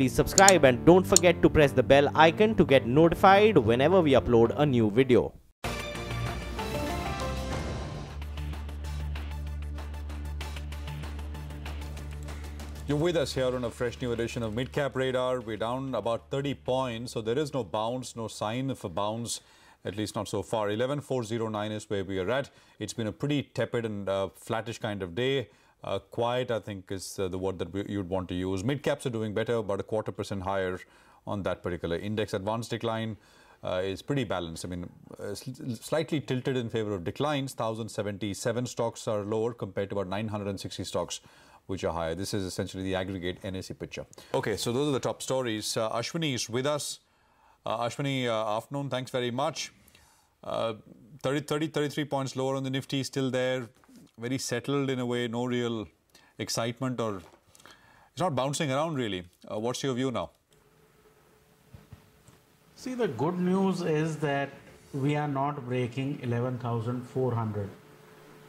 please subscribe and don't forget to press the bell icon to get notified whenever we upload a new video. You're with us here on a fresh new edition of Midcap Radar. We're down about 30 points, so there is no bounce, no sign of a bounce, at least not so far. 11,409 is where we are at. It's been a pretty tepid and flattish kind of day. Quiet, I think, is the word that you'd want to use. Midcaps are doing better, about 0.25% higher on that particular index. Advanced decline is pretty balanced. I mean, slightly tilted in favor of declines. 1,077 stocks are lower compared to about 960 stocks which are higher. This is essentially the aggregate NSE picture. Okay, so those are the top stories. Ashwani is with us. Ashwani, afternoon. Thanks very much. 33 points lower on the Nifty, still there. Very settled in a way, no real excitement, or it's not bouncing around really. What's your view now? See, the good news is that we are not breaking 11,400.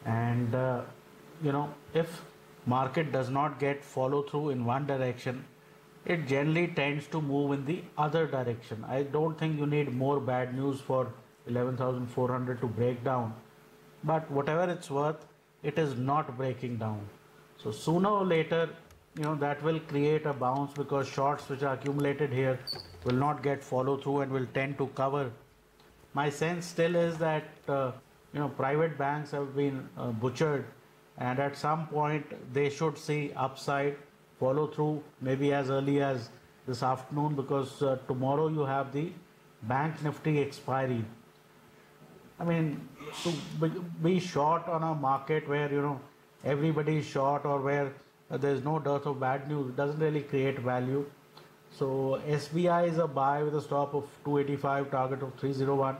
And, if market does not get follow through in one direction, it generally tends to move in the other direction. I don't think you need more bad news for 11,400 to break down, but whatever it's worth, it is not breaking down. So sooner or later, that will create a bounce, because shorts which are accumulated here will not get follow through and will tend to cover. My sense still is that private banks have been butchered, and at some point they should see upside follow through, maybe as early as this afternoon, because tomorrow you have the bank Nifty expiry. I mean, to be short on a market where everybody is short, or where there's no dearth of bad news, doesn't really create value. So SBI is a buy with a stop of 285, target of 301.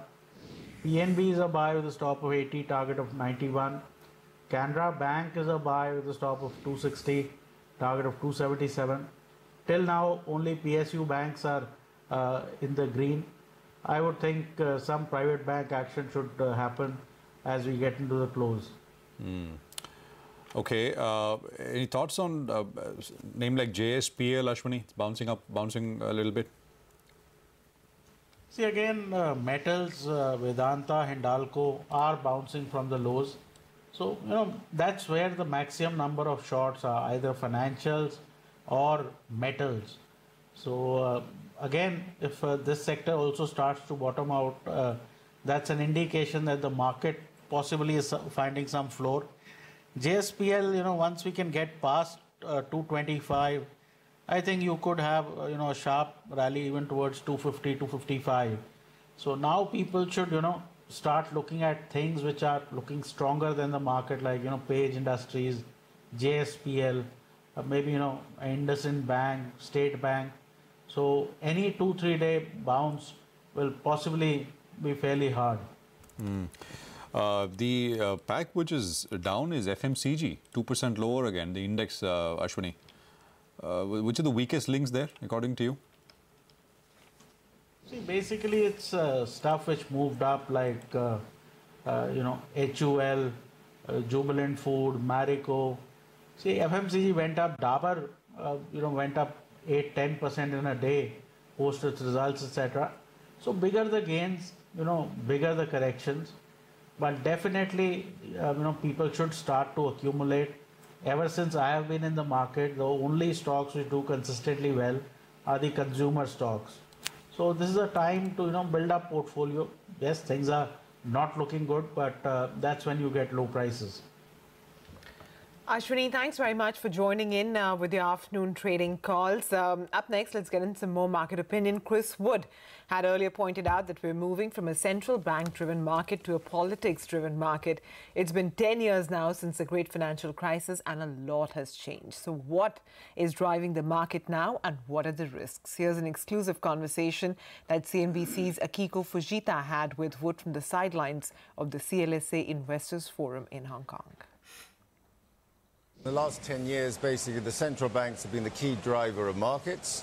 PNB is a buy with a stop of 80, target of 91. Canara Bank is a buy with a stop of 260, target of 277. Till now, only PSU banks are in the green. I would think some private bank action should happen as we get into the close. Okay. Any thoughts on name like JSPL, Ashwani? It's bouncing a little bit. See, again, metals, Vedanta, Hindalco are bouncing from the lows. So, that's where the maximum number of shorts are, either financials or metals. So, again, if this sector also starts to bottom out, that's an indication that the market possibly is finding some floor. JSPL, once we can get past 225, I think you could have, a sharp rally even towards 250, 255. So now people should, start looking at things which are looking stronger than the market, like, Page Industries, JSPL, maybe, IndusInd Bank, State Bank. So any 2-3 day bounce will possibly be fairly hard. The pack which is down is FMCG, 2% lower again, the index, Ashwani. Which are the weakest links there, according to you? See, basically it's stuff which moved up, like, HUL, Jubilant Food, Marico. See, FMCG went up, Dabur, went up 8-10% in a day, post its results, etc. So bigger the gains, bigger the corrections. But definitely, people should start to accumulate. Ever since I have been in the market, the only stocks which do consistently well are the consumer stocks. So this is a time to, build up portfolio. Yes, things are not looking good, but that's when you get low prices. Ashwani, thanks very much for joining in with your afternoon trading calls. Up next, let's get into some more market opinion. Chris Wood had earlier pointed out that we're moving from a central bank-driven market to a politics-driven market. It's been 10 years now since the great financial crisis, and a lot has changed. So what is driving the market now, and what are the risks? Here's an exclusive conversation that CNBC's Akiko Fujita had with Wood from the sidelines of the CLSA Investors Forum in Hong Kong. The last 10 years, basically, the central banks have been the key driver of markets,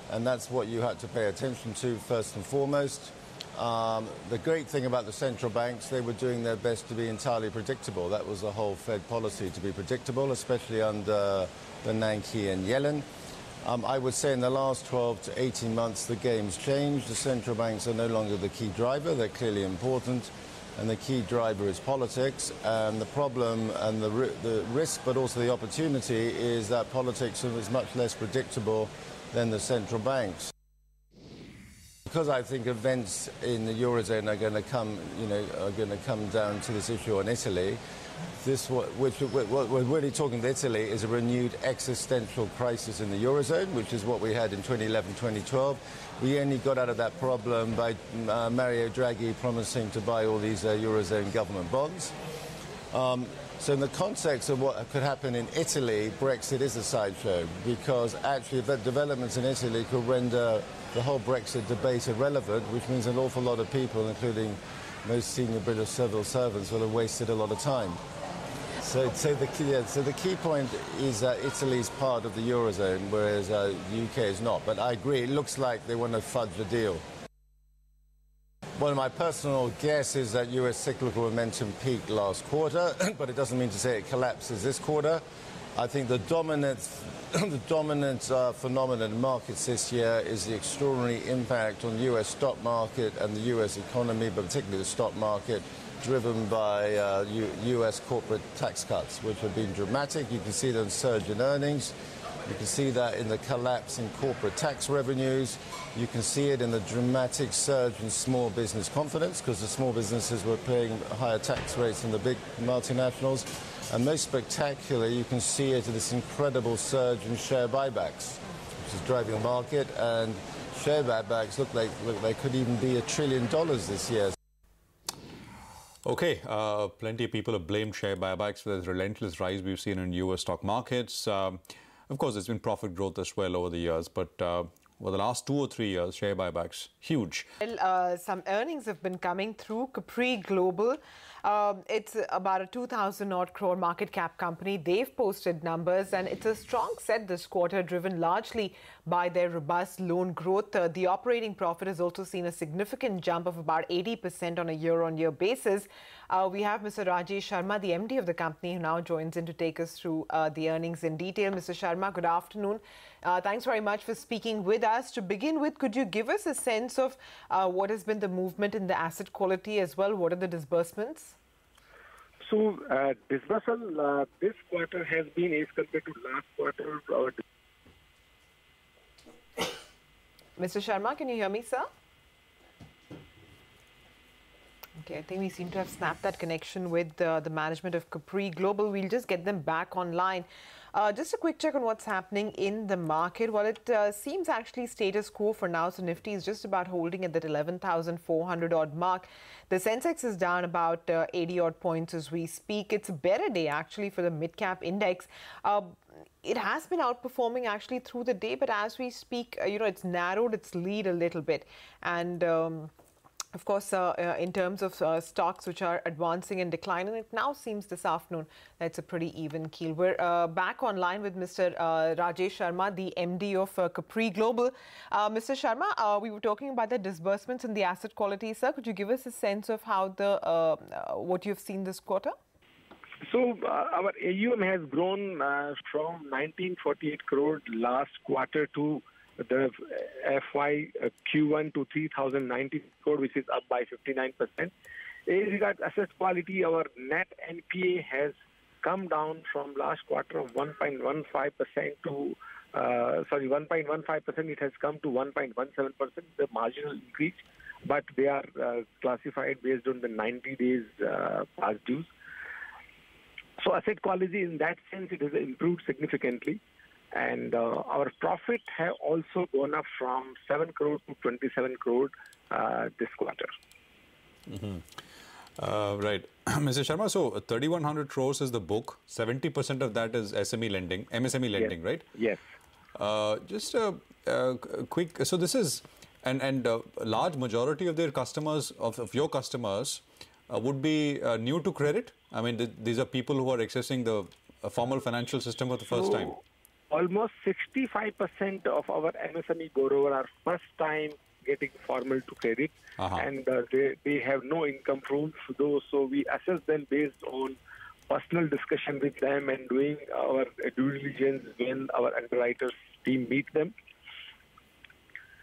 and that's what you had to pay attention to first and foremost. The great thing about the central banks, they were doing their best to be entirely predictable. That was the whole Fed policy, to be predictable, especially under Bernanke and Yellen. I would say in the last 12 to 18 months, the game's changed. The central banks are no longer the key driver. They're clearly important. And the key driver is politics. And the problem and the risk, but also the opportunity, is that politics is much less predictable than the central banks. Because I think events in the Eurozone are going to come down to this issue on Italy. What we're really talking about Italy is a renewed existential crisis in the Eurozone, which is what we had in 2011, 2012. We only got out of that problem by Mario Draghi promising to buy all these Eurozone government bonds. So in the context of what could happen in Italy, Brexit is a sideshow, because actually the developments in Italy could render the whole Brexit debate irrelevant, which means an awful lot of people, including most senior British civil servants, will have wasted a lot of time. So the key point is that Italy is part of the Eurozone, whereas the UK is not. But I agree, it looks like they want to fudge the deal. Well, my personal guess is that US cyclical momentum peaked last quarter, but it doesn't mean to say it collapses this quarter. I think the dominant phenomenon in markets this year is the extraordinary impact on the US stock market and the US economy, but particularly the stock market, driven by US corporate tax cuts, which have been dramatic. You can see the surge in earnings. You can see that in the collapse in corporate tax revenues. You can see it in the dramatic surge in small business confidence, because the small businesses were paying higher tax rates than the big multinationals. And most spectacularly, you can see it in this incredible surge in share buybacks, which is driving the market. And share buybacks look like they could even be $1 trillion this year. Okay, plenty of people have blamed share buybacks for the relentless rise we've seen in US stock markets. Of course, there's been profit growth as well over the years, but over the last 2 or 3 years, share buybacks, huge. Well, some earnings have been coming through. Capri Global, it's about a 2,000-odd crore market cap company. They've posted numbers, and it's a strong set this quarter, driven largely by their robust loan growth. The operating profit has also seen a significant jump of about 80% on a year-on-year basis. We have Mr. Rajesh Sharma, the MD of the company, who now joins in to take us through the earnings in detail. Mr. Sharma, good afternoon. Thanks very much for speaking with us. To begin with, could you give us a sense of what has been the movement in the asset quality as well? What are the disbursements? So, disbursal this quarter has been, as compared to last quarter, Mr. Sharma, can you hear me, sir? Okay, I think we seem to have snapped that connection with the management of Capri Global. We'll just get them back online. Just a quick check on what's happening in the market. Well, it seems actually status quo for now. So Nifty is just about holding at that 11,400 odd mark. The Sensex is down about 80 odd points as we speak. It's a better day actually for the Midcap index. It has been outperforming actually through the day, but as we speak, it's narrowed its lead a little bit. And of course, in terms of stocks which are advancing and declining, it now seems this afternoon that it's a pretty even keel. We're back online with Mr. Rajesh Sharma, the MD of Capri Global. Mr. Sharma, we were talking about the disbursements and the asset quality. Sir, could you give us a sense of how what you've seen this quarter? So our AUM has grown from 1948 crore last quarter to the FY Q1 to 3,090 crore, which is up by 59%. As regards asset quality, our net NPA has come down from last quarter of 1.15% to 1.15%. It has come to 1.17%, the marginal increase, but they are classified based on the 90 days past dues. So asset quality in that sense, it has improved significantly. And our profit have also gone up from 7 crore to 27 crore this quarter. Right. Mr. Sharma, so 3,100 crores is the book. 70% of that is MSME lending, yes. Right? Yes. Just a quick, so this is, and a large majority of their customers, of your customers, would be new to credit? I mean, these are people who are accessing the formal financial system for the first time. Almost 65% of our MSME borrowers are first time getting formal to credit, and they have no income proof. So we assess them based on personal discussion with them and doing our due diligence when our underwriters team meet them.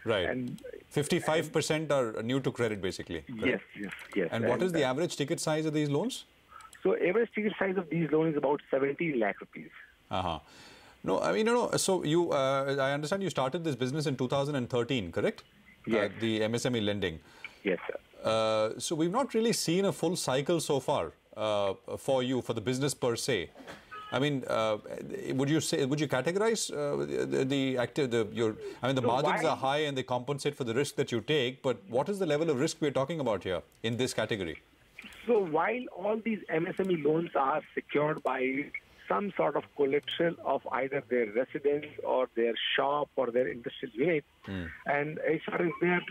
Right. And 55% are new to credit, basically. Correct? Yes. And what is the average ticket size of these loans? So average ticket size of these loans is about 17 lakh rupees. No, I mean, so you, I understand you started this business in 2013, correct? Yes. The MSME lending. Yes, sir. So we've not really seen a full cycle so far for you, for the business per se. I mean, would you categorize the margins are high and they compensate for the risk that you take, but what is the level of risk we're talking about here in this category? So while all these MSME loans are secured by some sort of collateral of either their residence or their shop or their industrial unit, and as far as their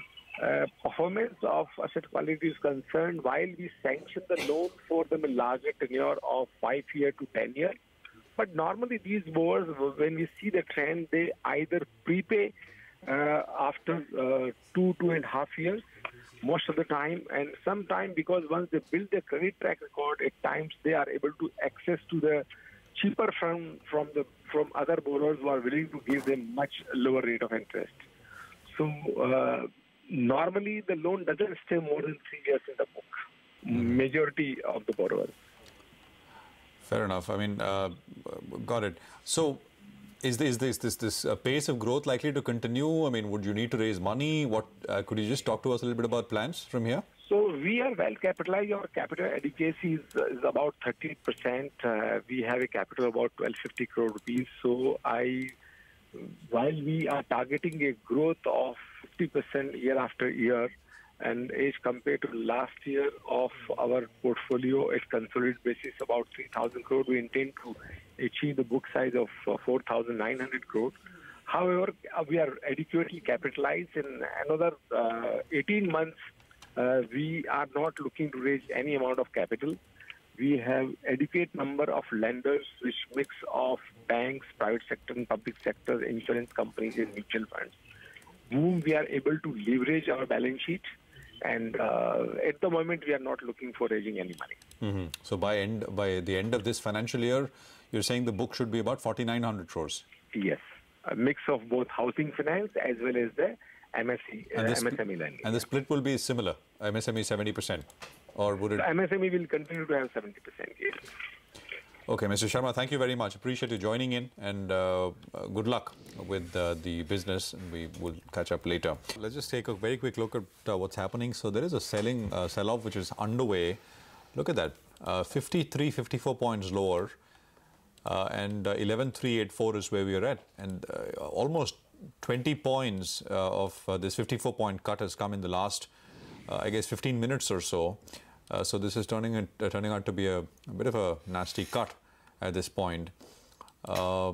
performance of asset quality is concerned, while we sanction the loan for them a larger tenure of 5 year to 10 years, but normally these borrowers, when we see the trend, they either prepay after 2.5 years, most of the time, and sometimes because once they build their credit track record, at times they are able to access to the cheaper from other borrowers who are willing to give them much lower rate of interest. So normally the loan doesn't stay more than 3 years in the book. Majority of the borrowers. Fair enough. I mean, got it. So, is this pace of growth likely to continue? I mean, would you need to raise money? What could you just talk to us a little bit about plans from here? So we are well capitalized. Our capital adequacy is about 30%. We have a capital of about 1250 crore rupees. So while we are targeting a growth of 50% year after year, and as compared to last year of our portfolio at consolidated basis about 3,000 crore, we intend to achieve the book size of 4,900 crore. However, we are adequately capitalized. In another 18 months, we are not looking to raise any amount of capital. We have adequate number of lenders, which mix of banks, private sector and public sector, insurance companies and mutual funds, whom we are able to leverage our balance sheet. And at the moment, we are not looking for raising any money. So by the end of this financial year, you're saying the book should be about 4,900 crores? Yes, a mix of both housing finance as well as the MSME lending. And the split will be similar, MSME 70%? Or would it... The MSME will continue to have 70%, yes. Okay, Mr. Sharma, thank you very much. Appreciate you joining in, and good luck with the business. And we will catch up later. Let's just take a very quick look at what's happening. So there is a sell-off which is underway. Look at that, 54 points lower, and 11,384 is where we are at, and almost 20 points of this 54-point cut has come in the last, I guess, 15 minutes or so. So this is turning out to be a bit of a nasty cut at this point. I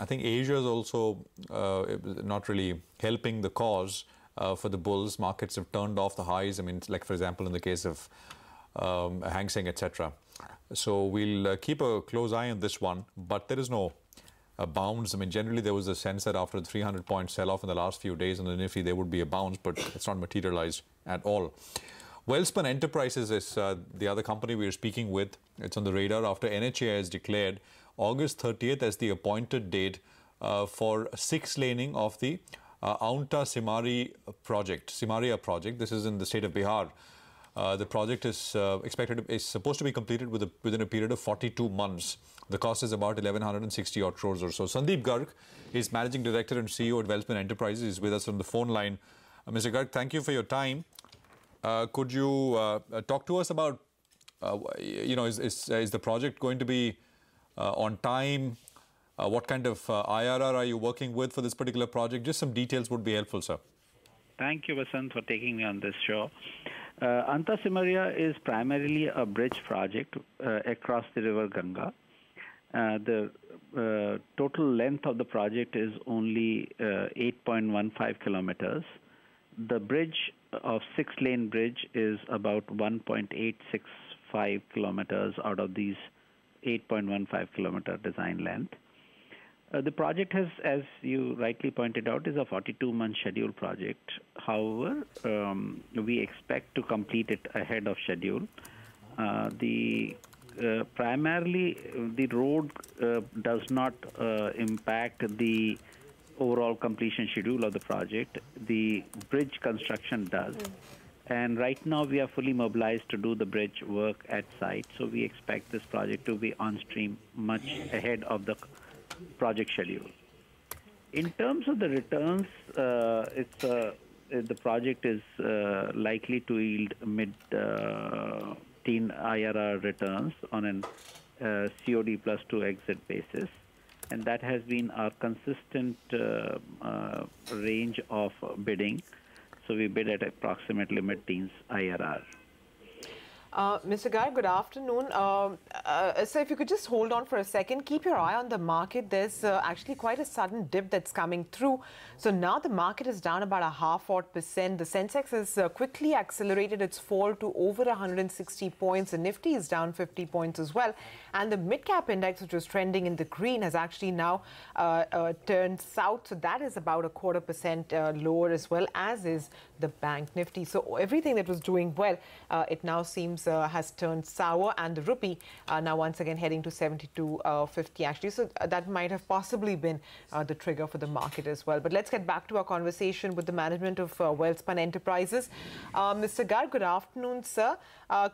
think Asia is also not really helping the cause for the bulls. Markets have turned off the highs. I mean, like for example, in the case of Hang Seng, etc. So we'll keep a close eye on this one. But there is no bounce. I mean, generally there was a sense that after the 300-point sell-off in the last few days on the Nifty, there would be a bounce, but it's not materialized at all. Welspun Enterprises is the other company we are speaking with. It's on the radar after NHAI has declared August 30th as the appointed date for 6-laning of the Aunta Simaria project. This is in the state of Bihar. The project is supposed to be completed within a period of 42 months. The cost is about 1,160 odd crores or so. Sandeep Garg is Managing Director and CEO at Welspun Enterprises. He's with us on the phone line. Mr. Garg, thank you for your time. Could you talk to us about, is the project going to be on time? What kind of IRR are you working with for this particular project? Just some details would be helpful, sir. Thank you, Vasant, for taking me on this show. Aunta Simaria is primarily a bridge project across the river Ganga. The total length of the project is only 8.15 kilometers. The bridge of 6-lane bridge is about 1.865 kilometers out of these 8.15 kilometer design length. The project has, as you rightly pointed out, is a 42-month schedule project. However, we expect to complete it ahead of schedule. Primarily, the road does not impact the overall completion schedule of the project. The bridge construction does. And right now we are fully mobilized to do the bridge work at site. So we expect this project to be on stream much ahead of the project schedule. In terms of the returns, the project is likely to yield mid-teen IRR returns on an COD plus 2 exit basis. And that has been our consistent range of bidding. So we bid at approximately mid-teens IRR. Mr. Garg, good afternoon. So if you could just hold on for a second, keep your eye on the market. There's actually quite a sudden dip that's coming through. So now the market is down about 0.5%. The Sensex has quickly accelerated its fall to over 160 points. The Nifty is down 50 points as well. And the Midcap index, which was trending in the green, has actually now turned south. So that is about 0.25% lower as well, as is the Bank Nifty. So everything that was doing well, it now seems has turned sour, and the rupee now once again heading to 72.50 actually. So that might have possibly been the trigger for the market as well. But let's get back to our conversation with the management of Welspun Enterprises. Mr. Garg, good afternoon, sir.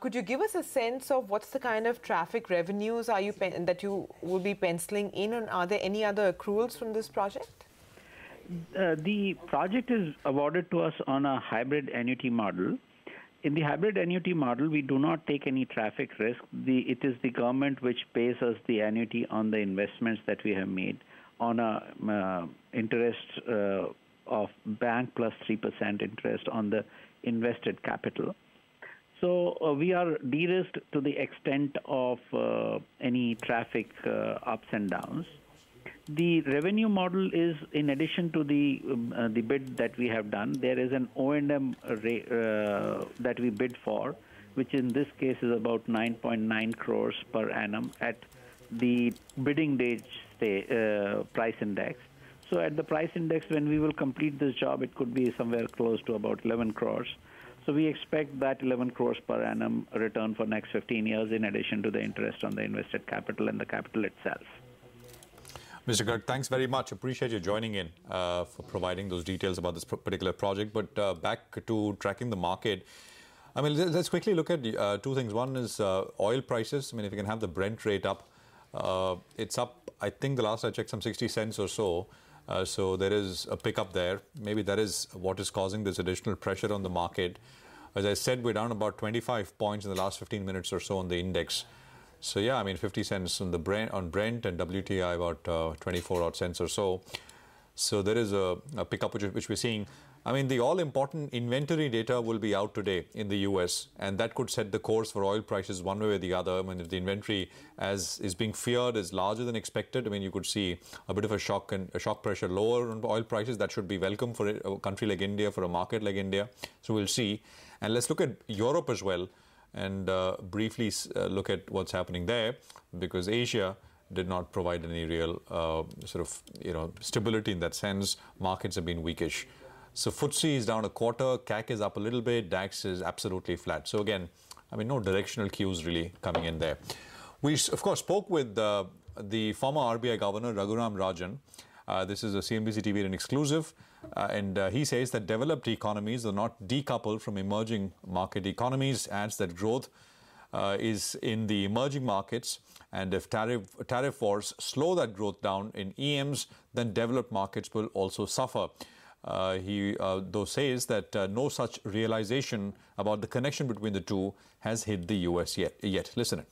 Could you give us a sense of what's the kind of traffic revenues that you will be penciling in, and are there any other accruals from this project? The project is awarded to us on a hybrid annuity model. In the hybrid annuity model, we do not take any traffic risk. It is the government which pays us the annuity on the investments that we have made on a interest of bank plus 3% interest on the invested capital. So we are de-risked to the extent of any traffic ups and downs. The revenue model is, in addition to the bid that we have done, there is an O&M that we bid for, which in this case is about 9.9 crores per annum at the bidding day price index. So at the price index, when we will complete this job, it could be somewhere close to about 11 crores. So we expect that 11 crores per annum return for next 15 years, in addition to the interest on the invested capital and the capital itself. Mr. Garg, thanks very much. Appreciate you joining in for providing those details about this particular project. But back to tracking the market, I mean, let's quickly look at two things. One is oil prices. I mean, if you can have the Brent rate up, it's up, I think the last I checked, some 60 cents or so. So there is a pickup there. Maybe that is what is causing this additional pressure on the market. As I said, we're down about 25 points in the last 15 minutes or so on the index. So yeah, I mean 50 cents on Brent and WTI about 24 odd cents or so. So there is a pickup which we're seeing. I mean, the all-important inventory data will be out today in the US, and that could set the course for oil prices one way or the other. I mean, if the inventory, as is being feared, is larger than expected, I mean, you could see a bit of a shock pressure lower on oil prices. That should be welcome for a country like India, for a market like India. So we'll see. And let's look at Europe as well, and briefly look at what's happening there, because Asia did not provide any real stability in that sense. Markets have been weakish. So FTSE is down a quarter, CAC is up a little bit, DAX is absolutely flat. So again, I mean, no directional cues really coming in there. We, of course, spoke with the former RBI Governor, Raghuram Rajan. This is a CNBC-TV18 exclusive. And he says that developed economies are not decoupled from emerging market economies, adds that growth is in the emerging markets, and if tariff wars slow that growth down in EMs, then developed markets will also suffer. He though says that no such realization about the connection between the two has hit the US yet. Listen in.